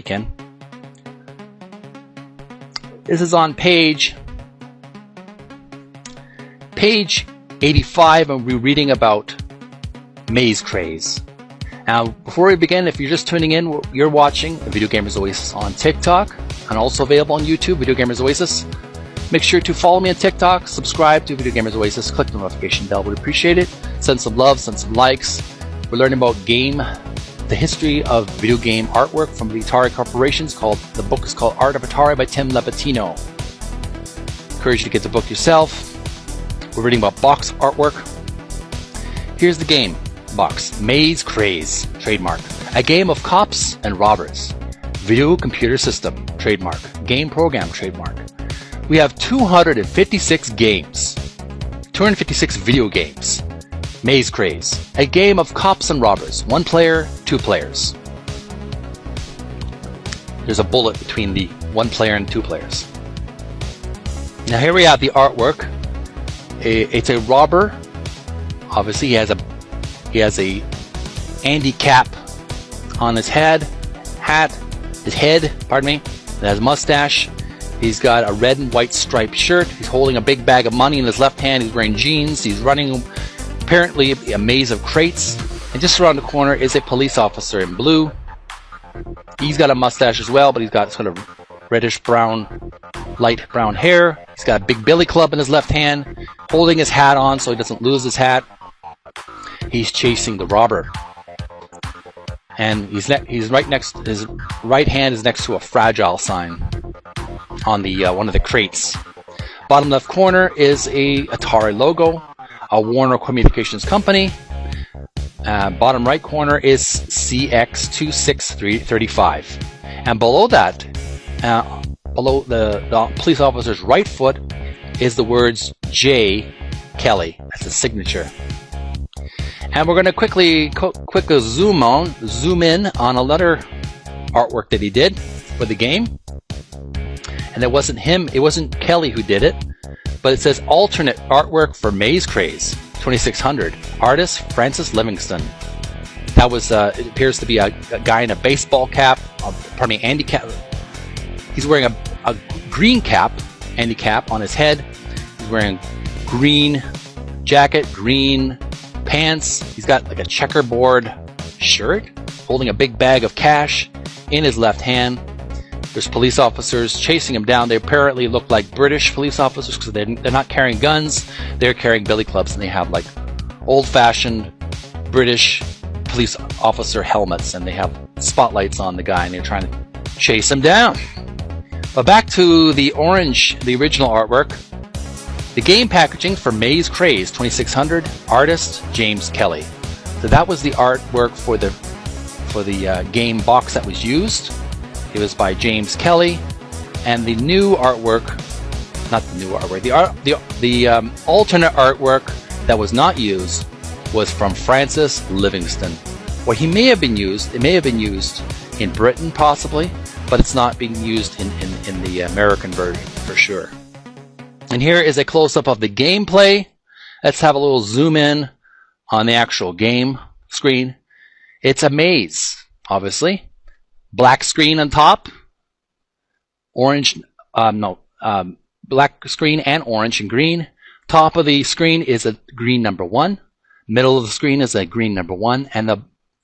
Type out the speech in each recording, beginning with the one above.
Ken. This is on page 85, and we're reading about Maze Craze. Now, before we begin, if you're just tuning in, you're watching Video Gamers Oasis on TikTok, and also available on YouTube, Video Gamers Oasis. Make sure to follow me on TikTok, subscribe to Video Gamers Oasis, click the notification bell, we'd appreciate it. Send some love, send some likes. We're learning about the history of video game artwork from the Atari corporations. The book is called Art of Atari by Tim Lapetino. Encourage you to get the book yourself. We're reading about box artwork. Here's the game box. Maze Craze, trademark. A game of cops and robbers. Video computer system, trademark. Game program, trademark. We have 256 games. 256 video games. Maze Craze, a game of cops and robbers. 1 player, 2 players. There's a bullet between the 1 player and 2 players. Now here we have the artwork. It's a robber. Obviously, he has a Andy cap on his head. Pardon me. It has a mustache. He's got a red and white striped shirt. He's holding a big bag of money in his left hand. He's wearing jeans. He's running apparently a maze of crates. And just around the corner is a police officer in blue. He's got a mustache as well, but he's got sort of reddish brown, light brown hair. He's got a big billy club in his left hand, holding his hat on so he doesn't lose his hat. He's chasing the robber. And his right hand is next to a fragile sign on the one of the crates. Bottom left corner is a Atari logo, a Warner Communications company. Bottom right corner is CX26335. And below that, below the police officer's right foot, is the words J. Kelly. That's the signature. And we're going to quickly zoom in on another artwork that he did for the game. And it wasn't him, it wasn't Kelly who did it, but it says alternate artwork for Maze Craze 2600, artist Francis Livingston. That was it appears to be a guy in a baseball cap, Andy cap. He's wearing a green cap, Andy cap on his head. He's wearing green jacket, green pants. He's got like a checkerboard shirt, holding a big bag of cash in his left hand. There's police officers chasing him down. They apparently look like British police officers because they're not carrying guns. They're carrying billy clubs, and they have like old-fashioned British police officer helmets, and they have spotlights on the guy, and they're trying to chase him down. But back to the original artwork. The game packaging for Maze Craze 2600, artist James Kelly. So that was the artwork for the game box that was used. It was by James Kelly, and the new artwork, not the new artwork, the alternate artwork that was not used was from Francis Livingston. Well, it may have been used in Britain possibly, but it's not being used in the American version for sure. And here is a close-up of the gameplay. Let's have a little zoom in on the actual game screen. It's a maze, obviously. Black screen on top. Black screen and orange and green. Top of the screen is a green number 1. Middle of the screen is a green number 1. And the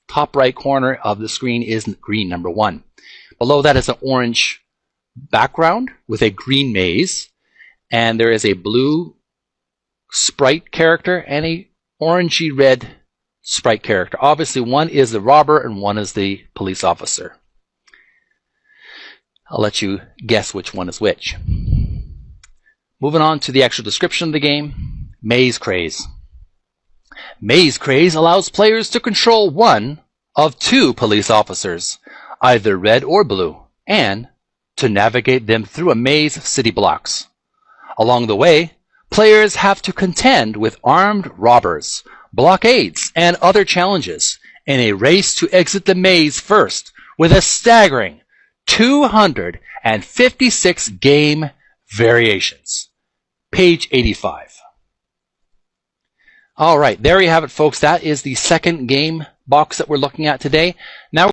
top right corner of the screen is green number 1. Below that is an orange background with a green maze. And there is a blue sprite character and a orangey red sprite character. Obviously, one is the robber and one is the police officer. I'll let you guess which one is which. Moving on to the actual description of the game. Maze Craze. Maze Craze allows players to control one of 2 police officers, either red or blue, and to navigate them through a maze of city blocks. Along the way, players have to contend with armed robbers, blockades, and other challenges in a race to exit the maze first with a staggering 256 game variations. Page 85. All right, there you have it, folks. That is the second game box that we're looking at today. Now